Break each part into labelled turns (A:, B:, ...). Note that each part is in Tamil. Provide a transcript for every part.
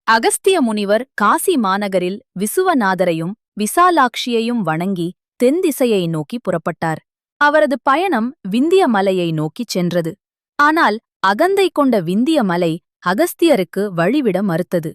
A: அகஸ்திய முனிவர் காசி மாநகரில் விசுவநாதரையும் விசாலாட்சியையும் வணங்கி தென்திசையை நோக்கி புறப்பட்டார். அவரது பயணம் விந்திய மலையை நோக்கிச் சென்றது. ஆனால் அகந்தை கொண்ட விந்திய மலை அகஸ்தியருக்கு வழிவிட மறுத்தது.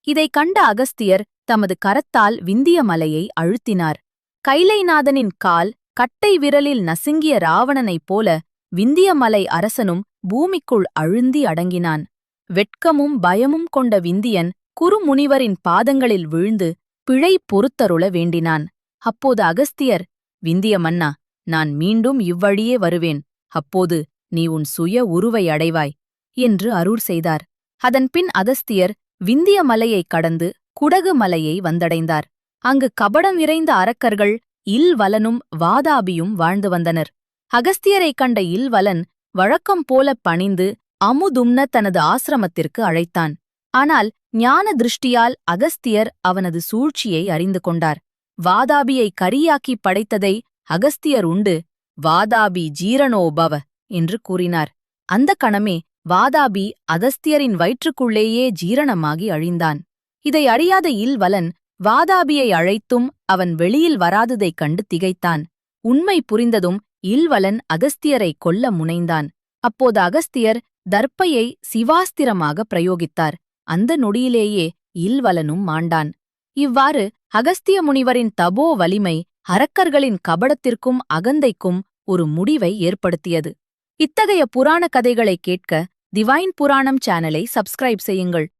A: இதைக் கண்ட அகஸ்தியர் தமது கரத்தால் விந்திய மலையை அழுத்தினார். கைலைநாதனின் கால் கட்டை விரலில் நசுங்கிய ராவணனைப் போல விந்திய மலை அரசனும் பூமிக்குள் அழுந்தி அடங்கினான். வெட்கமும் பயமும் கொண்ட விந்தியன் குருமுனிவரின் பாதங்களில் விழுந்து பிழை பொறுத்தருள வேண்டினான். அப்போது அகஸ்தியர், விந்திய மன்னா, நான் மீண்டும் இவ்வழியே வருவேன். அப்போது நீ உன் சுய உருவை அடைவாய் என்று அருள் செய்தார். அதன்பின் அகஸ்தியர் விந்திய மலையைக் கடந்து குடகு மலையை வந்தடைந்தார். அங்கு கபடம் இறைந்த அரக்கர்கள் இல்வலனும் வாதாபியும் வாழ்ந்து வந்தனர். அகஸ்தியரைக் கண்ட இல்வலன் வழக்கம் போலப் பணிந்து அமுதும்ன தனது ஆசிரமத்திற்கு அழைத்தான். ஆனால் ஞான திருஷ்டியால் அகஸ்தியர் அவனது சூழ்ச்சியை அறிந்து கொண்டார். வாதாபியை கரியாக்கிப் படைத்ததை அகஸ்தியர் உண்டு வாதாபி ஜீரணோபவ என்று கூறினார். அந்த கணமே வாதாபி அகஸ்தியரின் வயிற்றுக்குள்ளேயே ஜீரணமாகி அழிந்தான். இதை அறியாத இல்வலன் வாதாபியை அழைத்தும் அவன் வெளியில் வராததைக் கண்டு திகைத்தான். உண்மை புரிந்ததும் இல்வலன் அகஸ்தியரை கொல்ல முனைந்தான். அப்போது அகஸ்தியர் தர்ப்பையை சிவாஸ்திரமாக பிரயோகித்தார். அந்த நொடியிலேயே இல்வலனும் மாண்டான். இவ்வாறு அகஸ்திய முனிவரின் தபோ வலிமை அரக்கர்களின் கபடத்திற்கும் அகந்தைக்கும் ஒரு முடிவை ஏற்படுத்தியது. இத்தகைய புராண கதைகளைக் கேட்க டிவைன் புராணம் சேனலை சப்ஸ்கிரைப் செய்யுங்கள்.